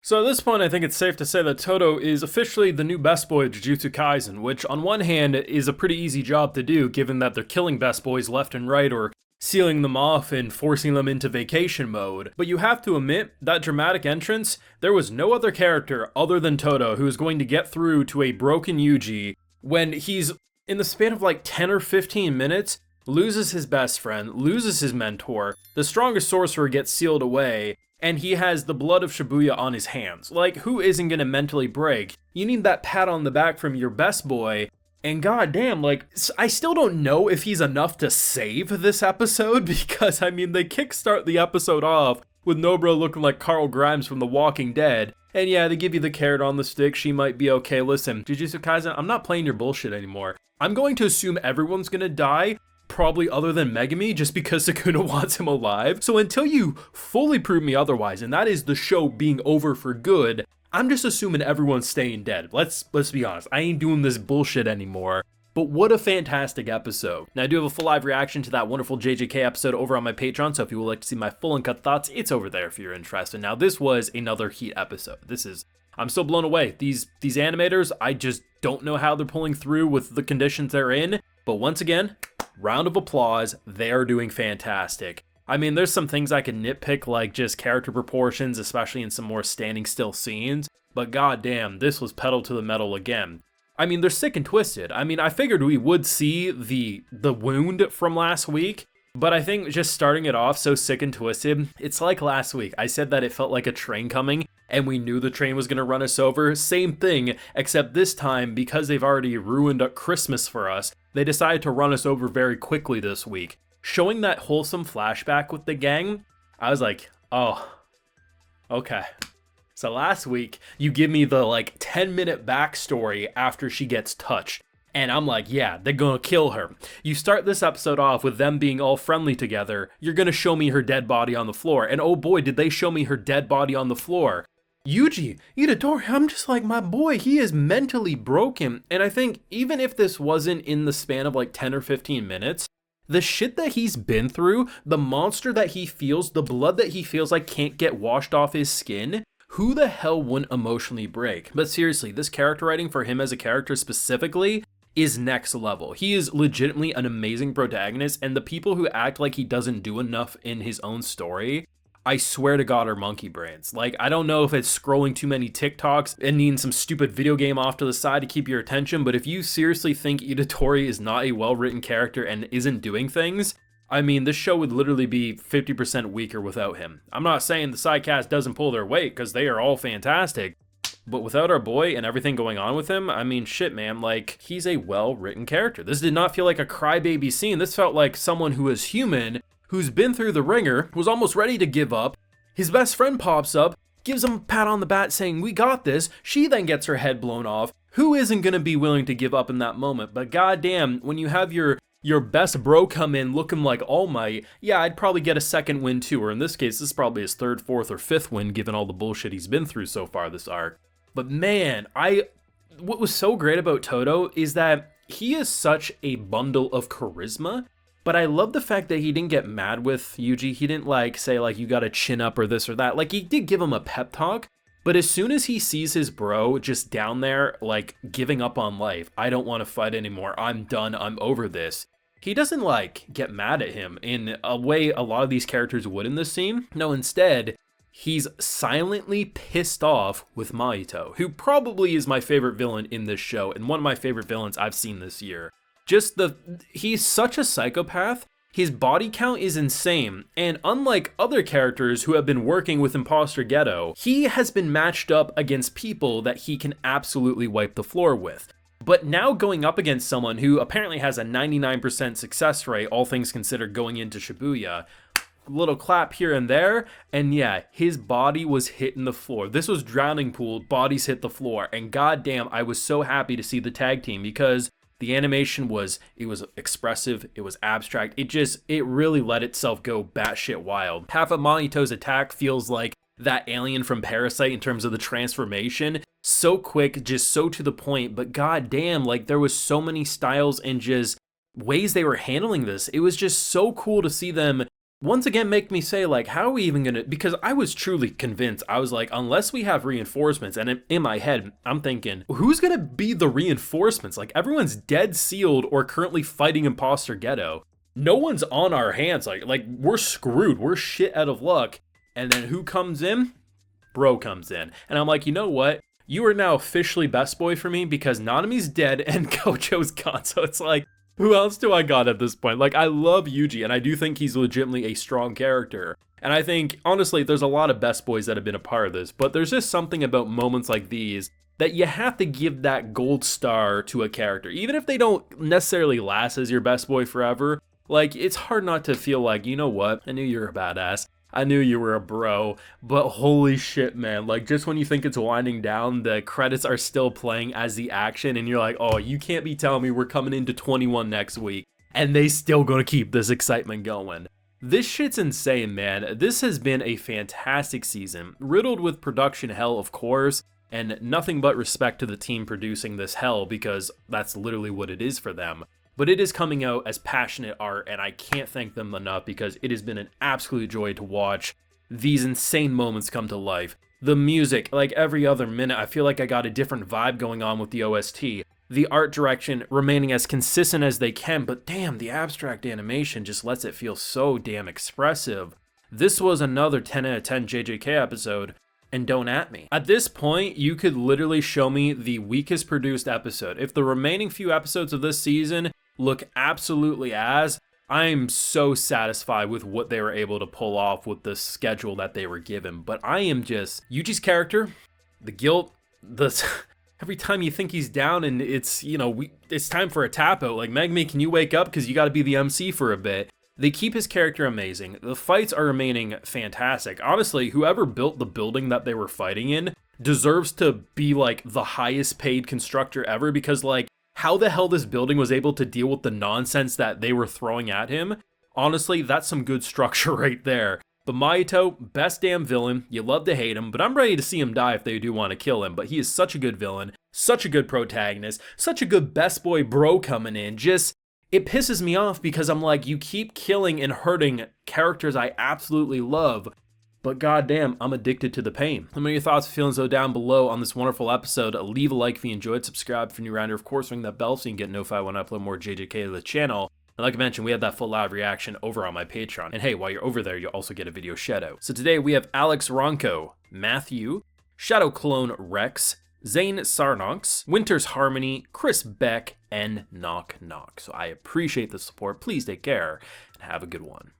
So at this point, I think it's safe to say that Todo is officially the new best boy of Jujutsu Kaisen, which on one hand is a pretty easy job to do given that they're killing best boys left and right or sealing them off and forcing them into vacation mode. But you have to admit, that dramatic entrance, there was no other character other than Todo who is going to get through to a broken Yuuji when he's, in the span of like 10 or 15 minutes, loses his best friend, loses his mentor, the strongest sorcerer gets sealed away, and he has the blood of Shibuya on his hands. Like, who isn't gonna mentally break? You need that pat on the back from your best boy, and goddamn, like, I still don't know if he's enough to save this episode, because, I mean, they kickstart the episode off with Nobro looking like Carl Grimes from The Walking Dead, and yeah, they give you the carrot on the stick, she might be okay. Listen, Jujutsu Kaisen, I'm not playing your bullshit anymore. I'm going to assume everyone's gonna die, probably other than Megami, just because Sukuna wants him alive. So until you fully prove me otherwise, and that is the show being over for good, I'm just assuming everyone's staying dead. Let's be honest, I ain't doing this bullshit anymore. But what a fantastic episode. Now I do have a full live reaction to that wonderful JJK episode over on my Patreon, so if you would like to see my full uncut thoughts, it's over there if you're interested. Now this was another heat episode. I'm still blown away. These animators, I just don't know how they're pulling through with the conditions they're in, but once again, round of applause, they are doing fantastic. I mean, there's some things I can nitpick, like just character proportions, especially in some more standing still scenes, but goddamn, this was pedal to the metal again. I mean, they're sick and twisted. I mean, I figured we would see the wound from last week, but I think just starting it off so sick and twisted, it's like last week. I said that it felt like a train coming, and we knew the train was going to run us over. Same thing, except this time, because they've already ruined Christmas for us, they decided to run us over very quickly this week. Showing that wholesome flashback with the gang, I was like, oh, okay. So last week, you give me the like 10-minute backstory after she gets touched. And I'm like, yeah, they're gonna kill her. You start this episode off with them being all friendly together. You're gonna show me her dead body on the floor. And oh boy, did they show me her dead body on the floor. Yuuji, Itadori, I'm just like, my boy, he is mentally broken. And I think even if this wasn't in the span of like 10 or 15 minutes, the shit that he's been through, the monster that he feels, the blood that he feels like can't get washed off his skin, who the hell wouldn't emotionally break? But seriously, this character writing for him as a character specifically is next level. He is legitimately an amazing protagonist, and the people who act like he doesn't do enough in his own story, I swear to God, are monkey brains. Like, I don't know if it's scrolling too many TikToks and needing some stupid video game off to the side to keep your attention, but if you seriously think Itadori is not a well-written character and isn't doing things, I mean, this show would literally be 50% weaker without him. I'm not saying the side cast doesn't pull their weight, because they are all fantastic, but without our boy and everything going on with him, I mean, shit, man, like, he's a well-written character. This did not feel like a crybaby scene. This felt like someone who is human, who's been through the ringer, was almost ready to give up. His best friend pops up, gives him a pat on the back saying, we got this. She then gets her head blown off. Who isn't going to be willing to give up in that moment? But goddamn, when you have your best bro come in looking like All Might, yeah, I'd probably get a second win too, or in this case, this is probably his third, fourth, or fifth win given all the bullshit he's been through so far this arc. But man, what was so great about Todo is that he is such a bundle of charisma, but I love the fact that he didn't get mad with Yuuji. He didn't like say like, you gotta chin up or this or that. Like, he did give him a pep talk, but as soon as he sees his bro just down there, like, giving up on life, I don't want to fight anymore, I'm done, I'm over this, he doesn't, like, get mad at him in a way a lot of these characters would in this scene. No, instead, he's silently pissed off with Mahito, who probably is my favorite villain in this show, and one of my favorite villains I've seen this year. He's such a psychopath. His body count is insane, and unlike other characters who have been working with Imposter Ghetto, he has been matched up against people that he can absolutely wipe the floor with. But now going up against someone who apparently has a 99% success rate, all things considered, going into Shibuya, little clap here and there, and yeah, his body was hitting the floor. This was Drowning Pool, bodies hit the floor, and goddamn, I was so happy to see the tag team because the animation was expressive, it was abstract, it really let itself go batshit wild. Half of Mahito's attack feels like that alien from Parasite in terms of the transformation. So quick, just so to the point, but goddamn, like, there was so many styles and just ways they were handling this. It was just so cool to see them once again make me say, like, how are we even gonna, because I was truly convinced. I was like, unless we have reinforcements, and in my head I'm thinking, who's gonna be the reinforcements? Like, everyone's dead sealed or currently fighting imposter ghetto. No one's on our hands. Like we're screwed, we're shit out of luck. And then who comes in? Bro comes in, and I'm like, you know what, you are now officially best boy for me, because Nanami's dead and Gojo's gone. So it's like, who else do I got at this point? Like, I love Yuuji, and I do think he's legitimately a strong character. And I think, honestly, there's a lot of best boys that have been a part of this, but there's just something about moments like these that you have to give that gold star to a character. Even if they don't necessarily last as your best boy forever, like, it's hard not to feel like, you know what, I knew you were a badass. I knew you were a bro, but holy shit, man. Like, just when you think it's winding down, the credits are still playing as the action, and you're like, oh, you can't be telling me we're coming into 21 next week, and they still gonna keep this excitement going. This shit's insane, man. This has been a fantastic season, riddled with production hell, of course, and nothing but respect to the team producing this hell, because that's literally what it is for them. But it is coming out as passionate art, and I can't thank them enough, because it has been an absolute joy to watch these insane moments come to life. The music, like every other minute, I feel like I got a different vibe going on with the OST. The art direction remaining as consistent as they can, but damn, the abstract animation just lets it feel so damn expressive. This was another 10 out of 10 JJK episode, and don't at me. At this point, you could literally show me the weakest produced episode. If the remaining few episodes of this season look absolutely as, I'm so satisfied with what they were able to pull off with the schedule that they were given. But I am just, Yuji's character, the guilt, every time you think he's down and it's, you know, it's time for a tap out, like, Megumi, can you wake up, because you got to be the MC for a bit. They keep his character amazing. The fights are remaining fantastic. Honestly, whoever built the building that they were fighting in deserves to be like the highest paid constructor ever, because like, how the hell this building was able to deal with the nonsense that they were throwing at him, honestly, that's some good structure right there. But Mahito, best damn villain. You love to hate him, but I'm ready to see him die if they do want to kill him. But he is such a good villain, such a good protagonist, such a good best boy bro coming in. Just, it pisses me off, because I'm like, you keep killing and hurting characters I absolutely love, but goddamn, I'm addicted to the pain. Let me know your thoughts and feelings though down below on this wonderful episode. Leave a like if you enjoyed, subscribe if you're new around here. Of course, ring that bell so you can get notified when I upload more JJK to the channel. And like I mentioned, we have that full live reaction over on my Patreon. And hey, while you're over there, you'll also get a video shout out. So today we have Alex Ronco, Matthew, Shadow Clone Rex, Zane Sarnox, Winter's Harmony, Chris Beck, and Knock Knock. So I appreciate the support. Please take care and have a good one.